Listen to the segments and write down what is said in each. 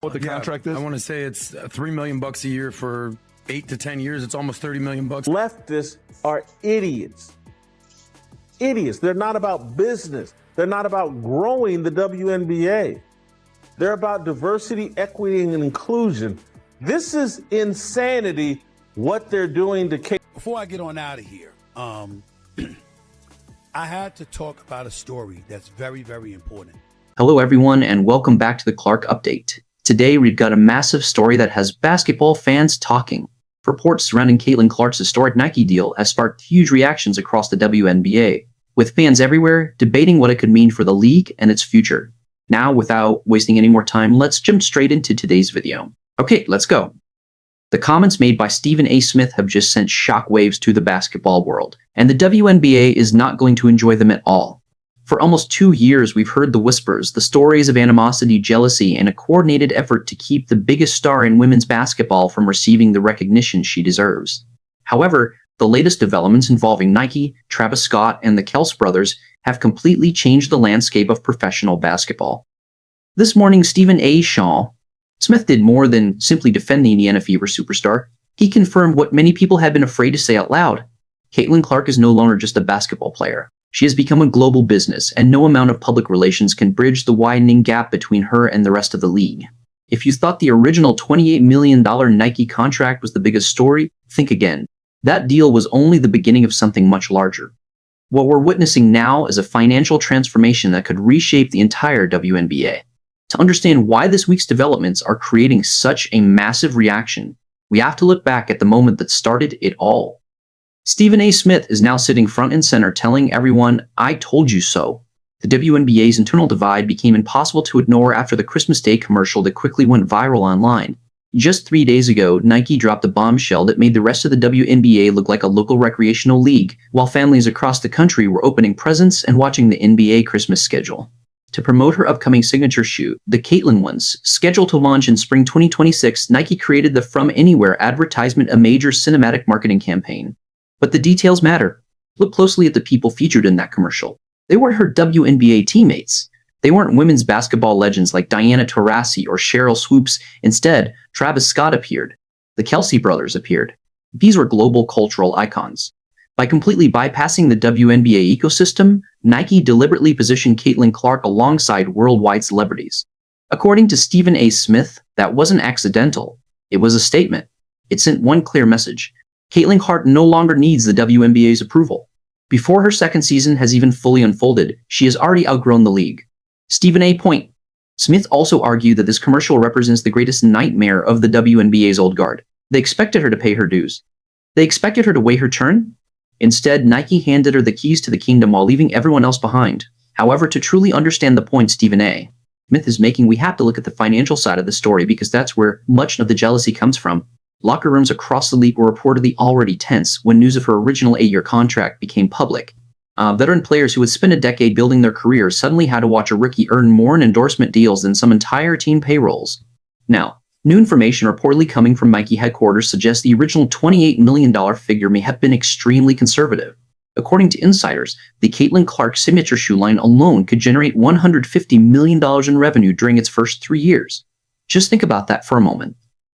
What the contract is? I want to say it's $3 million a year for 8 to 10 years. It's almost $30 million. Leftists are idiots. Idiots. They're not about business. They're not about growing the WNBA. They're about diversity, equity, and inclusion. This is insanity, what they're doing to Before I get on out of here, I had to talk about a story that's very, very important. Hello everyone, and welcome back to the Clark Update. Today we've got a massive story that has basketball fans talking. Reports surrounding Caitlin Clark's historic Nike deal has sparked huge reactions across the WNBA, with fans everywhere debating what it could mean for the league and its future. Now, without wasting any more time, let's jump straight into today's video. Okay, let's go. The comments made by Stephen A. Smith have just sent shockwaves to the basketball world, and the WNBA is not going to enjoy them at all. For almost 2 years, we've heard the whispers, the stories of animosity, jealousy, and a coordinated effort to keep the biggest star in women's basketball from receiving the recognition she deserves. However, the latest developments involving Nike, Travis Scott, and the Kels brothers have completely changed the landscape of professional basketball. This morning, Stephen A. Smith did more than simply defending the NFever superstar. He confirmed what many people had been afraid to say out loud. Caitlin Clark is no longer just a basketball player. She has become a global business, and no amount of public relations can bridge the widening gap between her and the rest of the league. If you thought the original $28 million Nike contract was the biggest story, think again. That deal was only the beginning of something much larger. What we're witnessing now is a financial transformation that could reshape the entire WNBA. To understand why this week's developments are creating such a massive reaction, we have to look back at the moment that started it all. Stephen A. Smith is now sitting front and center telling everyone, "I told you so." The WNBA's internal divide became impossible to ignore after the Christmas Day commercial that quickly went viral online. Just 3 days ago, Nike dropped a bombshell that made the rest of the WNBA look like a local recreational league, while families across the country were opening presents and watching the NBA Christmas schedule. To promote her upcoming signature shoe, the Caitlin ones, scheduled to launch in spring 2026, Nike created the From Anywhere advertisement, a major cinematic marketing campaign. But the details matter. Look closely at the people featured in that commercial. They weren't her WNBA teammates. They weren't women's basketball legends like Diana Taurasi or Cheryl Swoops. Instead, Travis Scott appeared. The Kelsey brothers appeared. These were global cultural icons. By completely bypassing the WNBA ecosystem, Nike deliberately positioned Caitlin Clark alongside worldwide celebrities. According to Stephen A. Smith, that wasn't accidental. It was a statement. It sent one clear message. Caitlin Clark no longer needs the WNBA's approval. Before her second season has even fully unfolded, she has already outgrown the league. Stephen A. Point. Smith also argued that this commercial represents the greatest nightmare of the WNBA's old guard. They expected her to pay her dues. They expected her to wait her turn. Instead, Nike handed her the keys to the kingdom while leaving everyone else behind. However, to truly understand the point Stephen A. Smith is making, we have to look at the financial side of the story, because that's where much of the jealousy comes from. Locker rooms across the league were reportedly already tense when news of her original 8-year contract became public. Veteran players who had spent a decade building their careers suddenly had to watch a rookie earn more in endorsement deals than some entire team payrolls. Now, new information reportedly coming from Nike headquarters suggests the original $28 million figure may have been extremely conservative. According to insiders, the Caitlin Clark signature shoe line alone could generate $150 million in revenue during its first 3 years. Just think about that for a moment.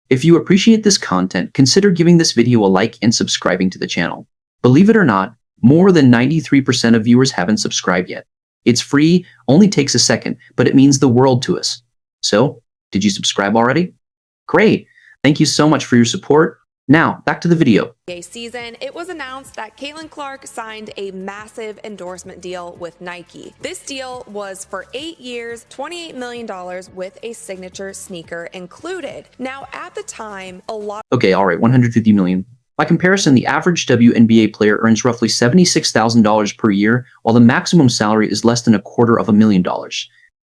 If you appreciate this content, consider giving this video a like and subscribing to the channel. Believe it or not, more than 93% of viewers haven't subscribed yet. It's free, only takes a second, but it means the world to us. So, did you subscribe already? Great! Thank you so much for your support. Now, back to the video. Season, it was announced that Caitlin Clark signed a massive endorsement deal with Nike. This deal was for 8 years, $28 million with a signature sneaker included. Now, at the time, Okay, alright, $150 million. By comparison, the average WNBA player earns roughly $76,000 per year, while the maximum salary is less than $250,000.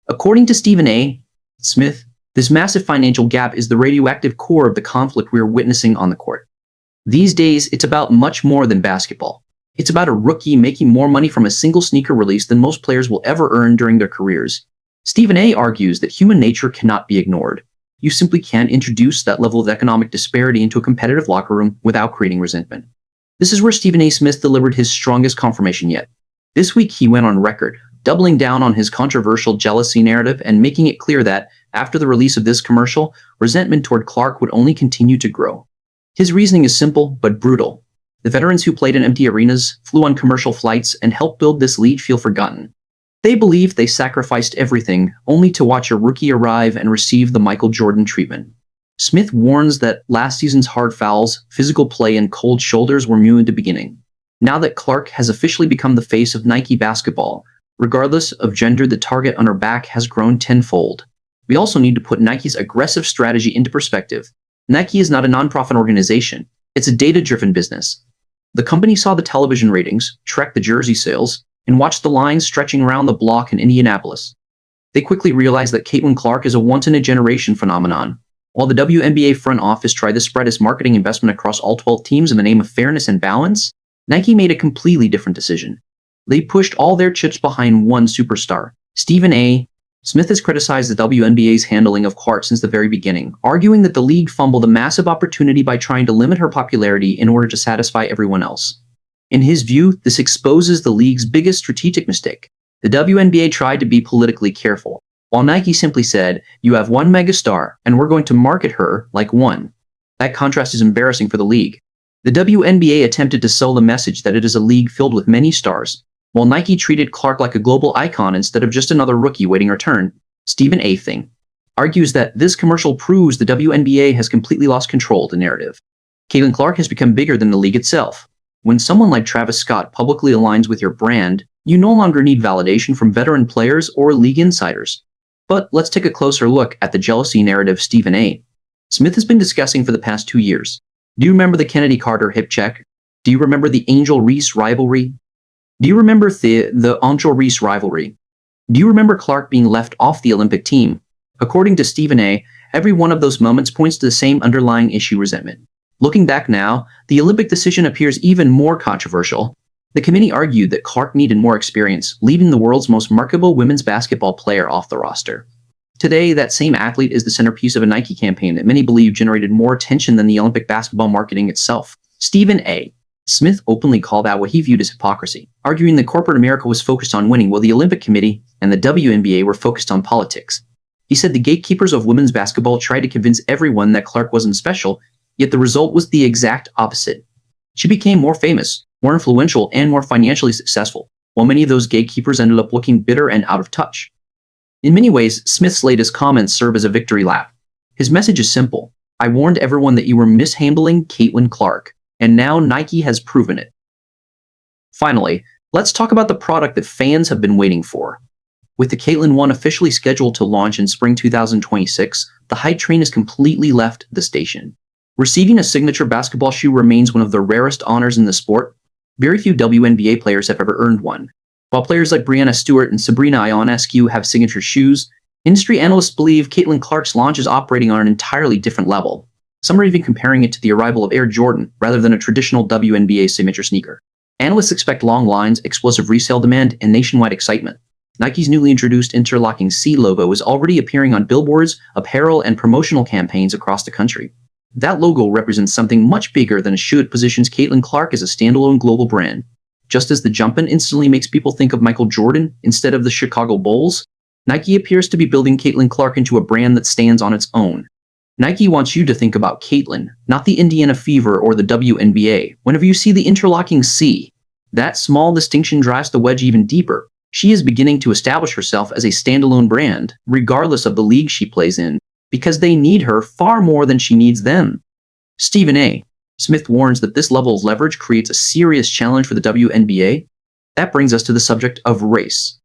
According to Stephen A. Smith, this massive financial gap is the radioactive core of the conflict we are witnessing on the court. These days, it's about much more than basketball. It's about a rookie making more money from a single sneaker release than most players will ever earn during their careers. Stephen A. argues that human nature cannot be ignored. You simply can't introduce that level of economic disparity into a competitive locker room without creating resentment. This is where Stephen A. Smith delivered his strongest confirmation yet. This week, he went on record, doubling down on his controversial jealousy narrative and making it clear that, After the release of this commercial, resentment toward Clark would only continue to grow. His reasoning is simple but brutal. The veterans who played in empty arenas, flew on commercial flights, and helped build this league feel forgotten. They believe they sacrificed everything, only to watch a rookie arrive and receive the Michael Jordan treatment. Smith warns that last season's hard fouls, physical play, and cold shoulders were new in the beginning. Now that Clark has officially become the face of Nike basketball, regardless of gender, the target on her back has grown tenfold. We also need to put Nike's aggressive strategy into perspective. Nike is not a nonprofit organization. It's a data-driven business. The company saw the television ratings, tracked the jersey sales, and watched the lines stretching around the block in Indianapolis. They quickly realized that Caitlin Clark is a once-in-a-generation phenomenon. While the WNBA front office tried to spread its marketing investment across all 12 teams in the name of fairness and balance, Nike made a completely different decision. They pushed all their chips behind one superstar, Stephen A. Smith has criticized the WNBA's handling of Clark since the very beginning, arguing that the league fumbled a massive opportunity by trying to limit her popularity in order to satisfy everyone else. In his view, this exposes the league's biggest strategic mistake. The WNBA tried to be politically careful, while Nike simply said, "You have one megastar, and we're going to market her like one." That contrast is embarrassing for the league. The WNBA attempted to sell the message that it is a league filled with many stars, while Nike treated Clark like a global icon instead of just another rookie waiting her turn. Stephen A. Thing argues that this commercial proves the WNBA has completely lost control of the narrative. Caitlin Clark has become bigger than the league itself. When someone like Travis Scott publicly aligns with your brand, you no longer need validation from veteran players or league insiders. But let's take a closer look at the jealousy narrative Stephen A. Smith has been discussing for the past 2 years. Do you remember the Kennedy Carter hip check? Do you remember the Angel Reese rivalry? Do you remember the Angel Reese rivalry? Do you remember Clark being left off the Olympic team? According to Stephen A., every one of those moments points to the same underlying issue: resentment. Looking back now, the Olympic decision appears even more controversial. The committee argued that Clark needed more experience, leaving the world's most marketable women's basketball player off the roster. Today, that same athlete is the centerpiece of a Nike campaign that many believe generated more attention than the Olympic basketball marketing itself. Stephen A. Smith openly called out what he viewed as hypocrisy, arguing that corporate America was focused on winning while the Olympic Committee and the WNBA were focused on politics. He said the gatekeepers of women's basketball tried to convince everyone that Clark wasn't special, yet the result was the exact opposite. She became more famous, more influential, and more financially successful, while many of those gatekeepers ended up looking bitter and out of touch. In many ways, Smith's latest comments serve as a victory lap. His message is simple: I warned everyone that you were mishandling Caitlin Clark, and now Nike has proven it. Finally, let's talk about the product that fans have been waiting for. With the Caitlin 1 officially scheduled to launch in spring 2026, the hype train has completely left the station. Receiving a signature basketball shoe remains one of the rarest honors in the sport. Very few WNBA players have ever earned one. While players like Breanna Stewart and Sabrina Ionescu have signature shoes, industry analysts believe Caitlin Clark's launch is operating on an entirely different level. Some are even comparing it to the arrival of Air Jordan rather than a traditional WNBA signature sneaker. Analysts expect long lines, explosive resale demand, and nationwide excitement. Nike's newly introduced interlocking C logo is already appearing on billboards, apparel, and promotional campaigns across the country. That logo represents something much bigger than a shoe. It positions Caitlin Clark as a standalone global brand. Just as the Jumpin' instantly makes people think of Michael Jordan instead of the Chicago Bulls, Nike appears to be building Caitlin Clark into a brand that stands on its own. Nike wants you to think about Caitlin, not the Indiana Fever or the WNBA. Whenever you see the interlocking C, that small distinction drives the wedge even deeper. She is beginning to establish herself as a standalone brand, regardless of the league she plays in, because they need her far more than she needs them. Stephen A. Smith warns that this level of leverage creates a serious challenge for the WNBA. That brings us to the subject of race,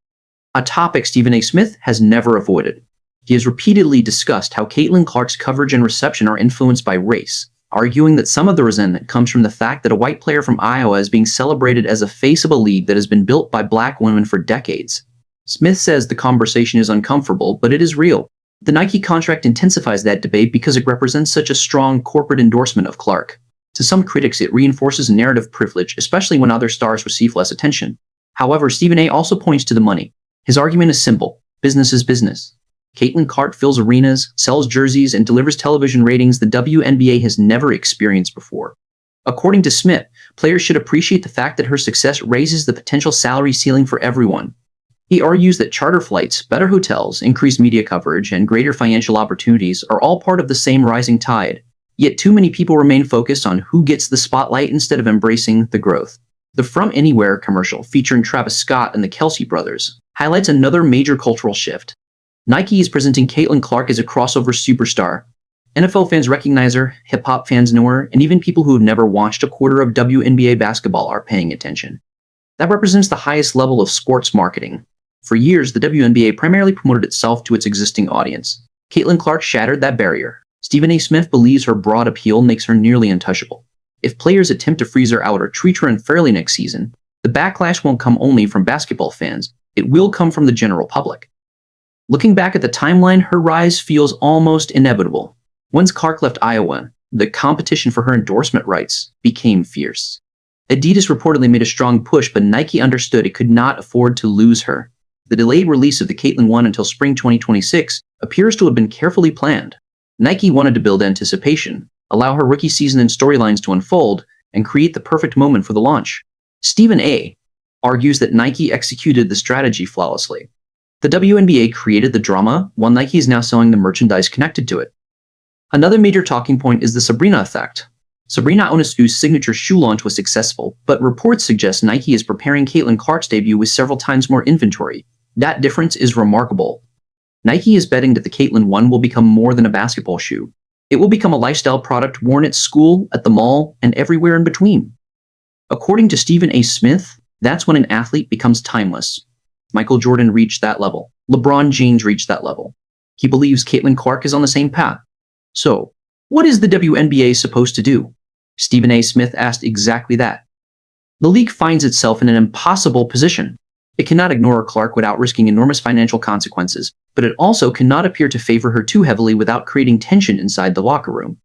a topic Stephen A. Smith has never avoided. He has repeatedly discussed how Caitlin Clark's coverage and reception are influenced by race, arguing that some of the resentment comes from the fact that a white player from Iowa is being celebrated as a face of a league that has been built by black women for decades. Smith says the conversation is uncomfortable, but it is real. The Nike contract intensifies that debate because it represents such a strong corporate endorsement of Clark. To some critics, it reinforces narrative privilege, especially when other stars receive less attention. However, Stephen A. also points to the money. His argument is simple: business is business. Caitlin Clark fills arenas, sells jerseys, and delivers television ratings the WNBA has never experienced before. According to Smith, players should appreciate the fact that her success raises the potential salary ceiling for everyone. He argues that charter flights, better hotels, increased media coverage, and greater financial opportunities are all part of the same rising tide. Yet too many people remain focused on who gets the spotlight instead of embracing the growth. The From Anywhere commercial featuring Travis Scott and the Kelsey brothers highlights another major cultural shift. Nike is presenting Caitlin Clark as a crossover superstar. NFL fans recognize her, hip-hop fans know her, and even people who have never watched a quarter of WNBA basketball are paying attention. That represents the highest level of sports marketing. For years, the WNBA primarily promoted itself to its existing audience. Caitlin Clark shattered that barrier. Stephen A. Smith believes her broad appeal makes her nearly untouchable. If players attempt to freeze her out or treat her unfairly next season, the backlash won't come only from basketball fans, it will come from the general public. Looking back at the timeline, her rise feels almost inevitable. Once Clark left Iowa, the competition for her endorsement rights became fierce. Adidas reportedly made a strong push, but Nike understood it could not afford to lose her. The delayed release of the Caitlin 1 until spring 2026 appears to have been carefully planned. Nike wanted to build anticipation, allow her rookie season and storylines to unfold, and create the perfect moment for the launch. Stephen A. argues that Nike executed the strategy flawlessly. The WNBA created the drama, while Nike is now selling the merchandise connected to it. Another major talking point is the Sabrina effect. Sabrina Ionescu's signature shoe launch was successful, but reports suggest Nike is preparing Caitlin Clark's debut with several times more inventory. That difference is remarkable. Nike is betting that the Caitlin 1 will become more than a basketball shoe. It will become a lifestyle product worn at school, at the mall, and everywhere in between. According to Stephen A. Smith, that's when an athlete becomes timeless. Michael Jordan reached that level. LeBron James reached that level. He believes Caitlin Clark is on the same path. So, what is the WNBA supposed to do? Stephen A. Smith asked exactly that. The league finds itself in an impossible position. It cannot ignore Clark without risking enormous financial consequences, but it also cannot appear to favor her too heavily without creating tension inside the locker room.